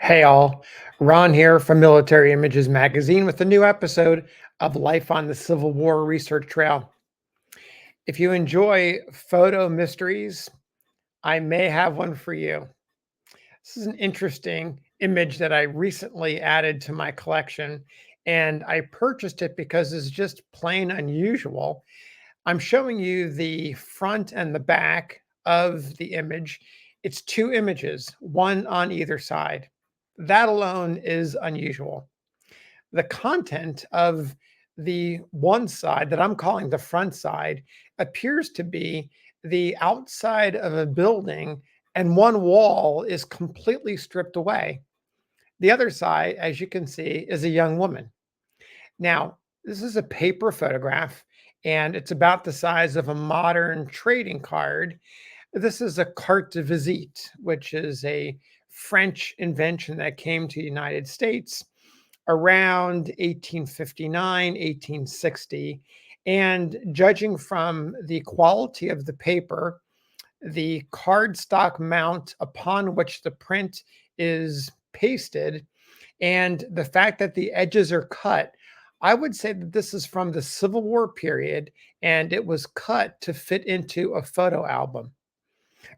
Hey all, Ron here from Military Images Magazine with a new episode of Life on the Civil War Research Trail. If you enjoy photo mysteries, I may have one for you. This is an interesting image that I recently added to my collection, and I purchased it because it's just plain unusual. I'm showing you the front and the back of the image. It's two images, one on either side. That alone is unusual. The content of the one side that I'm calling the front side appears to be the outside of a building, and one wall is completely stripped away. The other side, as you can see, is a young woman. Now, this is a paper photograph, and it's about the size of a modern trading card. This is a carte de visite, which is a French invention that came to the United States around 1859, 1860. And judging from the quality of the paper, the cardstock mount upon which the print is pasted, and the fact that the edges are cut, I would say that this is from the Civil War period and it was cut to fit into a photo album.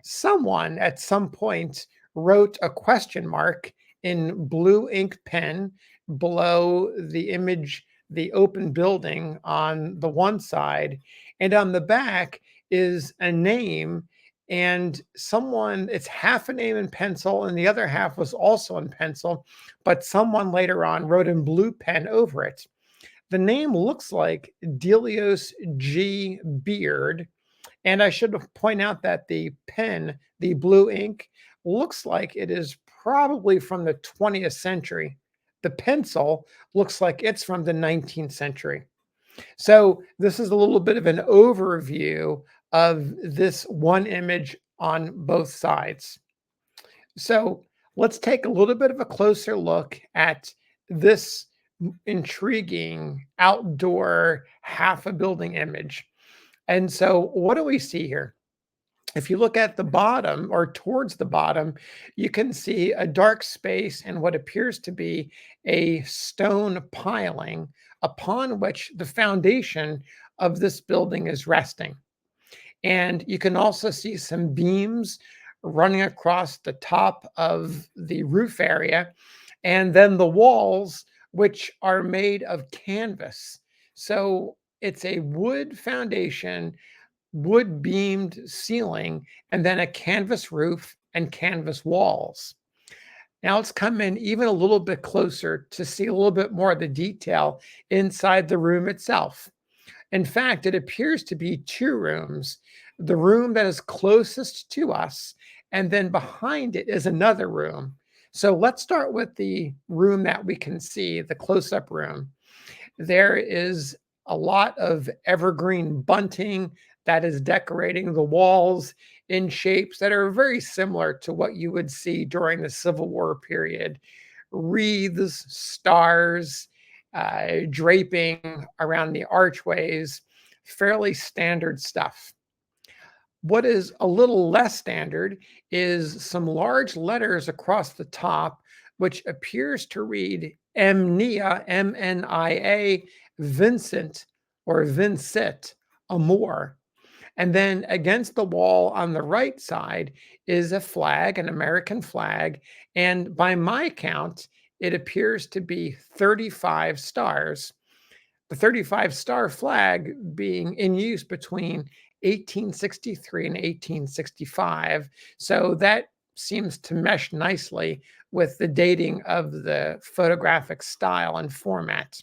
Someone at some point wrote a question mark in blue ink pen below the image, the open building on the one side, and on the back is a name. And someone, it's half a name in pencil, and the other half was also in pencil, but someone later on wrote in blue pen over it. The name looks like Delios G. Beard, and I should point out that the pen, the blue ink, looks like it is probably from the 20th century. The pencil looks like it's from the 19th century. So, this is a little bit of an overview of this one image on both sides. So, let's take a little bit of a closer look at this intriguing outdoor half a building image. And so, what do we see here? If you look at the bottom or towards the bottom, you can see a dark space and what appears to be a stone piling upon which the foundation of this building is resting. And you can also see some beams running across the top of the roof area, and then the walls, which are made of canvas. So it's a wood foundation, wood beamed ceiling, and then a canvas roof and canvas walls. Now let's come in even a little bit closer to see a little bit more of the detail inside the room itself. In fact, it appears to be two rooms. The room that is closest to us, and then behind it is another room. So let's start with the room that we can see, the close up room. There is a lot of evergreen bunting that is decorating the walls in shapes that are very similar to what you would see during the Civil War period. Wreaths, stars, draping around the archways, fairly standard stuff. What is a little less standard is some large letters across the top, which appears to read MNIA, MNIA, Vincent or Vincit Amor. And then against the wall on the right side is a flag, an American flag. And by my count, it appears to be 35 stars. The 35 star flag being in use between 1863 and 1865. So that seems to mesh nicely with the dating of the photographic style and format.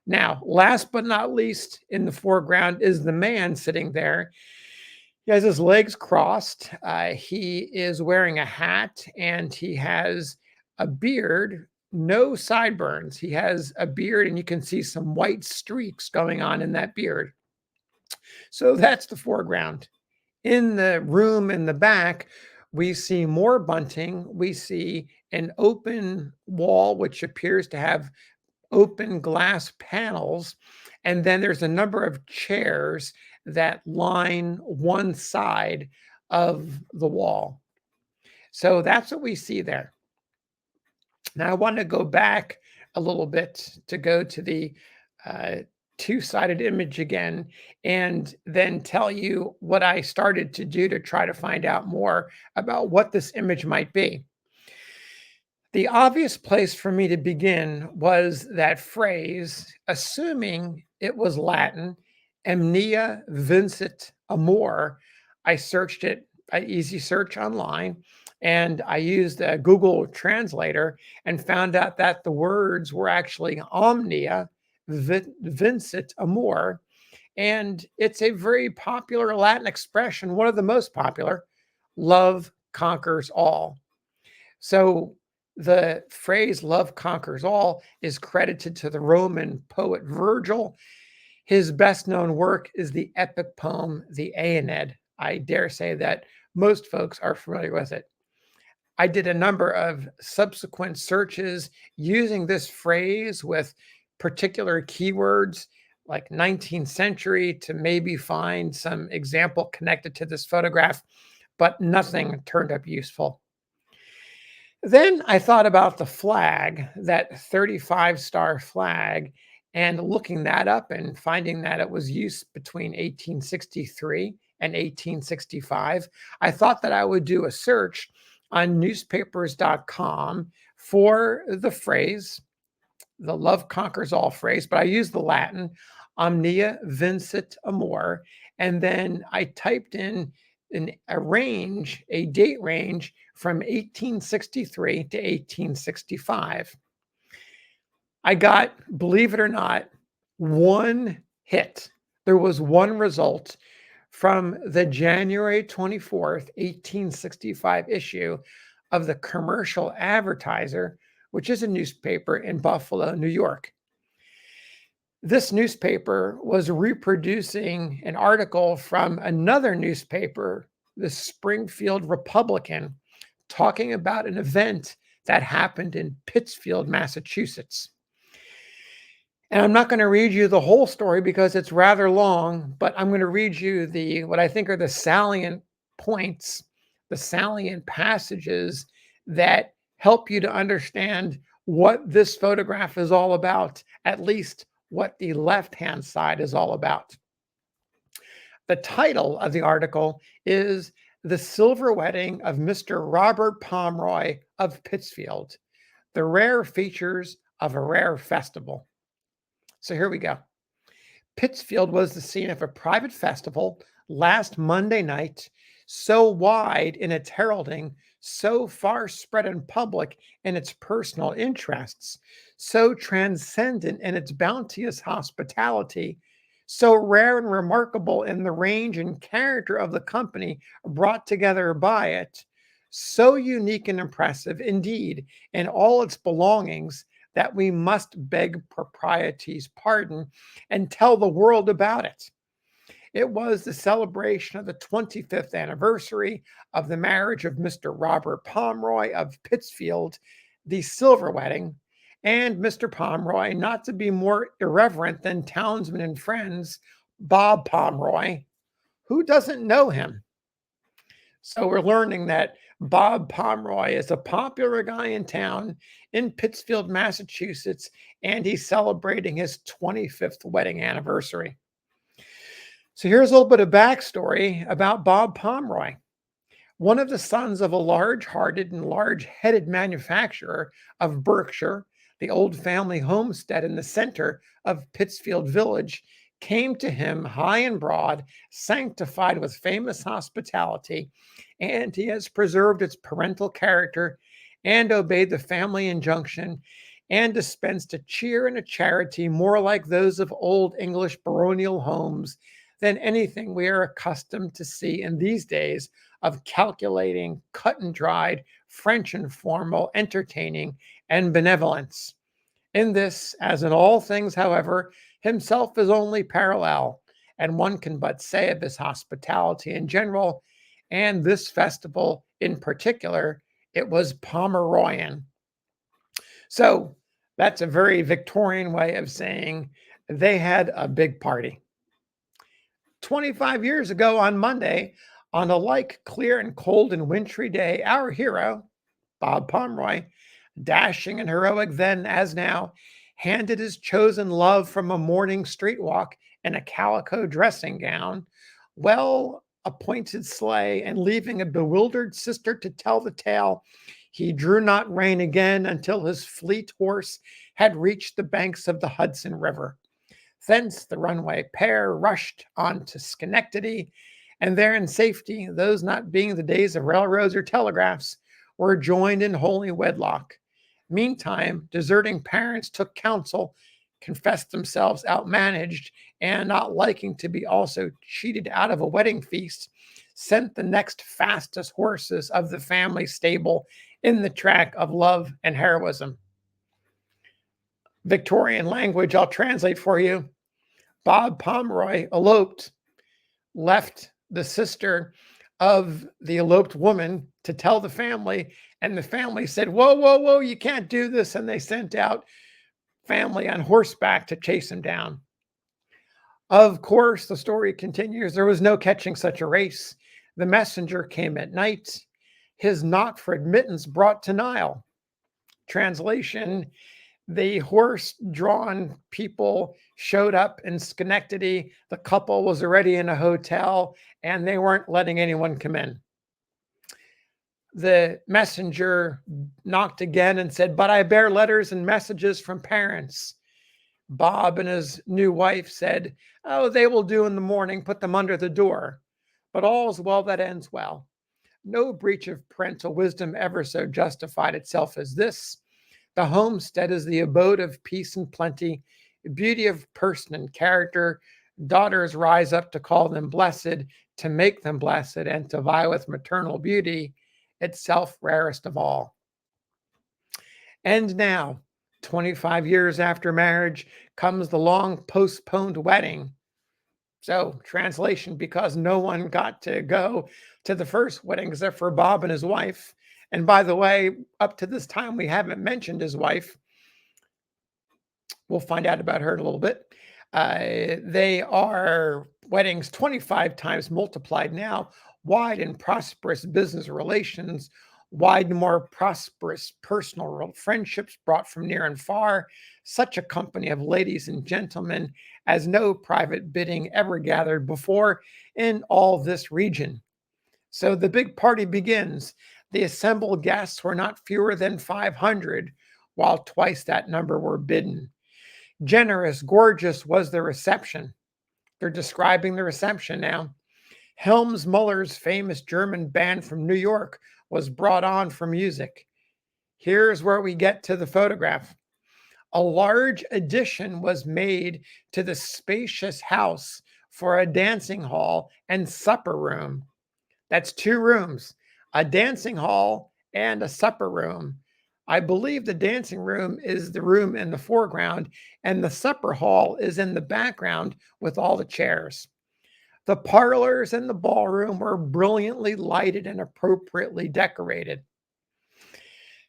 Now, last but not least, in the foreground is the man sitting there. He has his legs crossed. He is wearing a hat and he has a beard, no sideburns. He has a beard, and you can see some white streaks going on in that beard. So that's the foreground. In the room in the back, we see more bunting. We see an open wall, which appears to have open glass panels. And then there's a number of chairs that line one side of the wall. So that's what we see there. Now, I want to go back a little bit to go to the uh, two-sided image again, and then tell you what I started to do to try to find out more about what this image might be. The obvious place for me to begin was that phrase, assuming it was Latin, "Omnia vincit amor." I searched it, easy search online, and I used a Google translator and found out that the words were actually "Omnia vincit amor." And it's a very popular Latin expression, one of the most popular: love conquers all. So the phrase love conquers all is credited to the Roman poet Virgil. His best known work is the epic poem, the Aeneid. I dare say that most folks are familiar with it. I did a number of subsequent searches using this phrase with particular keywords like 19th century to maybe find some example connected to this photograph, but nothing turned up useful. Then I thought about the flag, that 35-star flag, and looking that up and finding that it was used between 1863 and 1865. I thought that I would do a search on newspapers.com for the phrase, the love conquers all phrase, but I used the Latin "Omnia vincit amor." And then I typed in a range, a date range from 1863 to 1865. I got, believe it or not, one hit. There was one result from the January 24th, 1865 issue of the Commercial Advertiser, which is a newspaper in Buffalo, New York. This newspaper was reproducing an article from another newspaper, the Springfield Republican, talking about an event that happened in Pittsfield, Massachusetts. And I'm not going to read you the whole story because it's rather long, but I'm going to read you the what I think are the salient points, the salient passages that help you to understand what this photograph is all about, at least what the left-hand side is all about. The title of the article is "The Silver Wedding of Mr. Robert Pomroy of Pittsfield: The Rare Features of a Rare Festival." So here we go. Pittsfield was the scene of a private festival last Monday night, so wide in its heralding, so far spread in public in its personal interests, so transcendent in its bounteous hospitality, so rare and remarkable in the range and character of the company brought together by it, so unique and impressive indeed in all its belongings that we must beg propriety's pardon and tell the world about it. It was the celebration of the 25th anniversary of the marriage of Mr. Robert Pomroy of Pittsfield, the silver wedding, and Mr. Pomroy, not to be more irreverent than townsmen and friends, Bob Pomroy. Who doesn't know him? So we're learning that Bob Pomroy is a popular guy in town in Pittsfield, Massachusetts, and he's celebrating his 25th wedding anniversary. So here's a little bit of backstory about Bob Pomroy. One of the sons of a large-hearted and large-headed manufacturer of Berkshire, the old family homestead in the center of Pittsfield Village, came to him high and broad, sanctified with famous hospitality, and he has preserved its parental character and obeyed the family injunction and dispensed a cheer and a charity more like those of old English baronial homes than anything we are accustomed to see in these days of calculating, cut and dried, French and formal, entertaining, and benevolence. In this, as in all things, however, himself is only parallel, and one can but say of his hospitality in general, and this festival in particular, it was Pomeroyan. So that's a very Victorian way of saying they had a big party. 25 years ago on Monday, on a like clear and cold and wintry day, our hero, Bob Pomroy, dashing and heroic then as now, handed his chosen love from a morning street walk in a calico dressing gown, well appointed sleigh, and leaving a bewildered sister to tell the tale, he drew not rein again until his fleet horse had reached the banks of the Hudson River. Thence the runaway pair rushed on to Schenectady, and there in safety, those not being the days of railroads or telegraphs, were joined in holy wedlock. Meantime, deserting parents took counsel, confessed themselves outmanaged, and not liking to be also cheated out of a wedding feast, sent the next fastest horses of the family stable in the track of love and heroism. Victorian language, I'll translate for you. Bob Pomroy eloped, left the sister of the eloped woman to tell the family, and the family said, whoa, whoa, whoa, you can't do this. And they sent out family on horseback to chase him down. Of course, the story continues. There was no catching such a race. The messenger came at night. His knock for admittance brought denial. Translation: the horse-drawn people showed up in Schenectady. The couple was already in a hotel, and they weren't letting anyone come in. The messenger knocked again and said, but I bear letters and messages from parents. Bob and his new wife said, oh, they will do in the morning, put them under the door. But all's well that ends well. No breach of parental wisdom ever so justified itself as this. The homestead is the abode of peace and plenty, beauty of person and character. Daughters rise up to call them blessed, to make them blessed, and to vie with maternal beauty, itself rarest of all. And now, 25 years after marriage, comes the long postponed wedding. So, translation, because no one got to go to the first wedding except for Bob and his wife. And by the way, up to this time, we haven't mentioned his wife. We'll find out about her in a little bit. They are weddings 25 times multiplied now, wide and prosperous business relations, wide and more prosperous personal friendships brought from near and far, such a company of ladies and gentlemen as no private bidding ever gathered before in all this region. So the big party begins. The assembled guests were not fewer than 500, while twice that number were bidden. Generous, gorgeous was the reception. They're describing the reception now. Helms Muller's famous German band from New York was brought on for music. Here's where we get to the photograph. A large addition was made to the spacious house for a dancing hall and supper room. That's 2 rooms, a dancing hall and a supper room. I believe the dancing room is the room in the foreground, and the supper hall is in the background with all the chairs. The parlors and the ballroom were brilliantly lighted and appropriately decorated.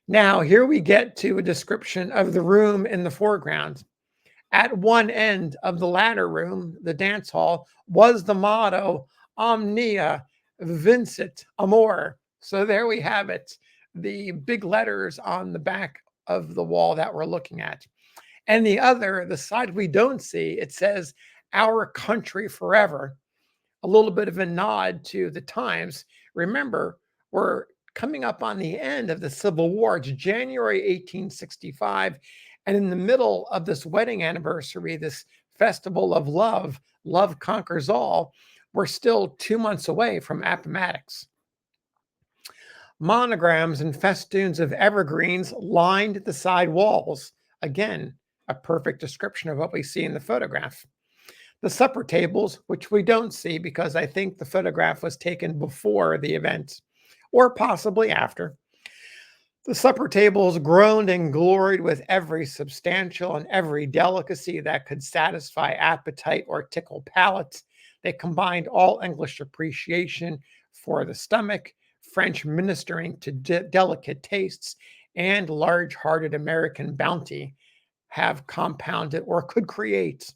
Now, here we get to a description of the room in the foreground. At one end of the latter room, the dance hall, was the motto, OMNIA VINCIT AMOR. So there we have it, the big letters on the back of the wall that we're looking at. And the other, the side we don't see, it says, our country forever. A little bit of a nod to the times. Remember, we're coming up on the end of the Civil War. It's January 1865. And in the middle of this wedding anniversary, this festival of love, love conquers all, we're still 2 months away from Appomattox. Monograms and festoons of evergreens lined the side walls. Again, a perfect description of what we see in the photograph. The supper tables, which we don't see because I think the photograph was taken before the event, or possibly after. The supper tables groaned and gloried with every substantial and every delicacy that could satisfy appetite or tickle palate. They combined all English appreciation for the stomach, French ministering to delicate tastes, and large-hearted American bounty have compounded or could create.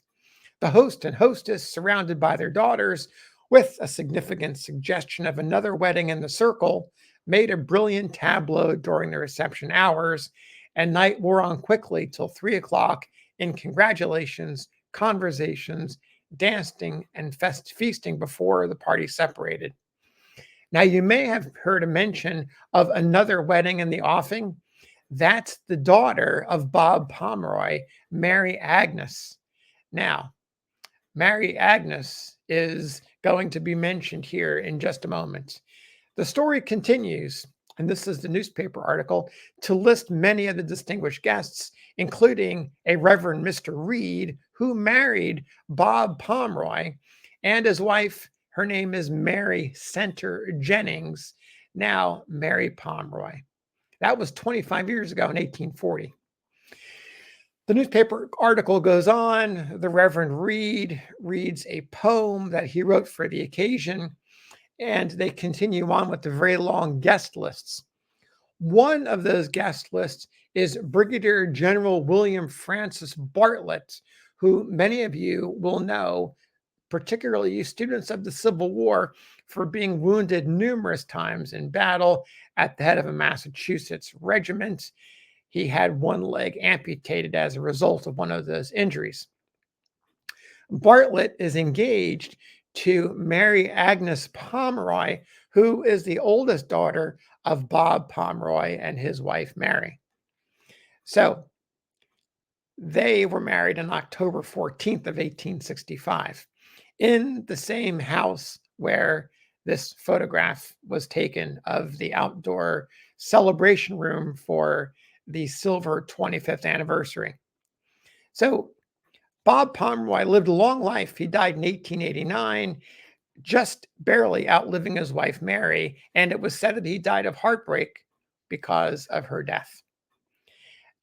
The host and hostess, surrounded by their daughters, with a significant suggestion of another wedding in the circle, made a brilliant tableau during the reception hours, and night wore on quickly till 3 o'clock in congratulations, conversations, dancing, and feasting before the party separated. Now, you may have heard a mention of another wedding in the offing. That's the daughter of Bob Pomroy, Mary Agnes. Now, Mary Agnes is going to be mentioned here in just a moment. The story continues, and this is the newspaper article, to list many of the distinguished guests, including a Reverend Mr. Reed, who married Bob Pomroy, and his wife. Her name is Mary Center Jennings, now Mary Pomroy. That was 25 years ago in 1840. The newspaper article goes on. The Reverend Reed reads a poem that he wrote for the occasion, and they continue on with the very long guest lists. One of those guest lists is Brigadier General William Francis Bartlett, who many of you will know, particularly you students of the Civil War, for being wounded numerous times in battle at the head of a Massachusetts regiment. He had one leg amputated as a result of one of those injuries. Bartlett is engaged to Mary Agnes Pomroy, who is the oldest daughter of Bob Pomroy and his wife, Mary. So they were married on October 14th of 1865 in the same house where this photograph was taken of the outdoor celebration room for the silver 25th anniversary. So Bob Pomroy lived a long life. He died in 1889, just barely outliving his wife, Mary, and it was said that he died of heartbreak because of her death.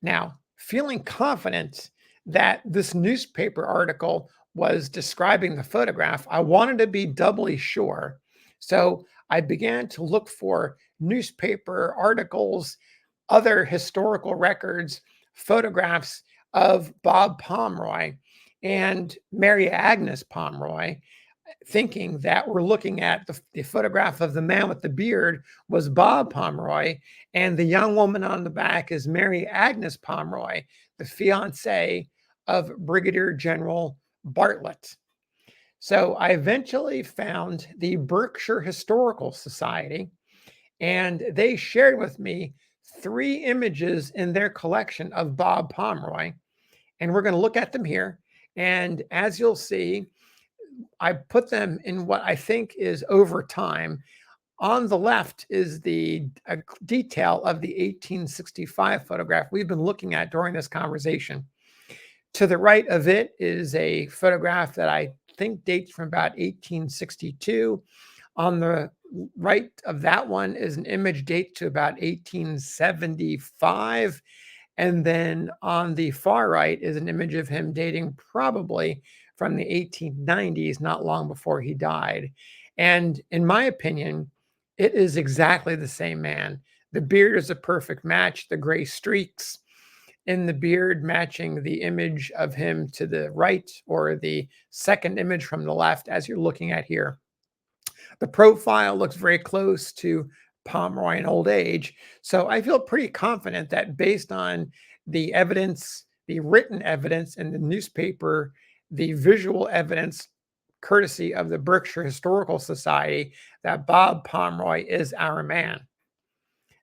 Now, feeling confident that this newspaper article was describing the photograph, I wanted to be doubly sure. So I began to look for newspaper articles, other historical records, photographs of Bob Pomroy and Mary Agnes Pomroy, thinking that we're looking at the photograph of the man with the beard was Bob Pomroy, and the young woman on the back is Mary Agnes Pomroy, the fiancée of Brigadier General Bartlett. So I eventually found the Berkshire Historical Society, and they shared with me 3 images in their collection of Bob Pomroy, and we're going to look at them here. And as you'll see, I put them in what I think is over time. On the left is the detail of the 1865 photograph we've been looking at during this conversation. To the right of it is a photograph that I think dates from about 1862. On the right of that one is an image date to about 1875. And then on the far right is an image of him dating probably from the 1890s, not long before he died. And in my opinion, it is exactly the same man. The beard is a perfect match, the gray streaks in the beard matching the image of him to the right, or the second image from the left as you're looking at here. The profile looks very close to Pomroy in old age. So I feel pretty confident that based on the evidence, the written evidence in the newspaper, the visual evidence courtesy of the Berkshire Historical Society, that Bob Pomroy is our man.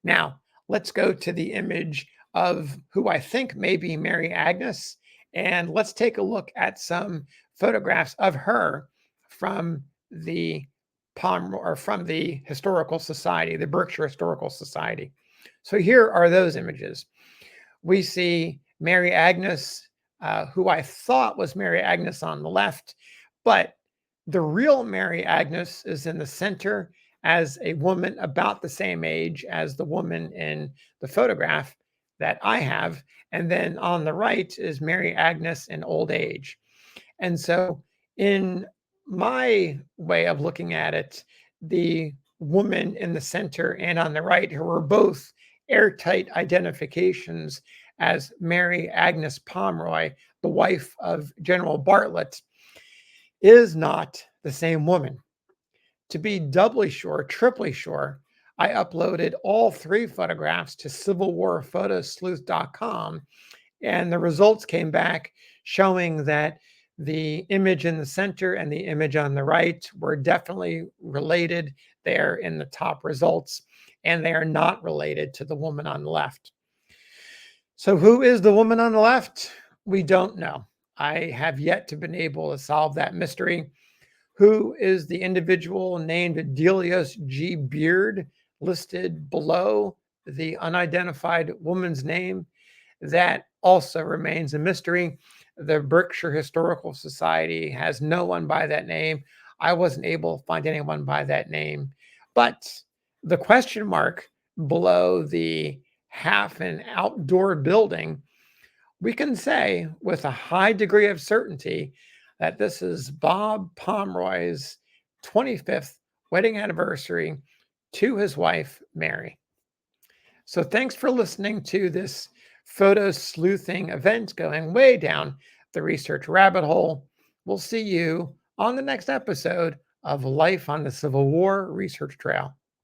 Now, let's go to the image of who I think may be Mary Agnes, and let's take a look at some photographs of her from the from the Historical Society, the Berkshire Historical Society. So here are those images. We see Mary Agnes, who I thought was Mary Agnes on the left, but the real Mary Agnes is in the center as a woman about the same age as the woman in the photograph that I have. And then on the right is Mary Agnes in old age. And so in my way of looking at it, the woman in the center and on the right, who were both airtight identifications as Mary Agnes Pomroy, the wife of General Bartlett, is not the same woman. To be doubly sure, triply sure, I uploaded all 3 photographs to civilwarphotosleuth.com, and the results came back showing that the image in the center and the image on the right were definitely related there in the top results, and they are not related to the woman on the left. So who is the woman on the left? We don't know. I have yet to been able to solve that mystery. Who is the individual named Delios G. Beard listed below the unidentified woman's name? That also remains a mystery. The Berkshire Historical Society has no one by that name. I wasn't able to find anyone by that name. But the question mark below the half an outdoor building, we can say with a high degree of certainty that this is Bob Pomroy's 25th wedding anniversary to his wife, Mary. So thanks for listening to this photo sleuthing event going way down the research rabbit hole. We'll see you on the next episode of Life on the Civil War Research Trail.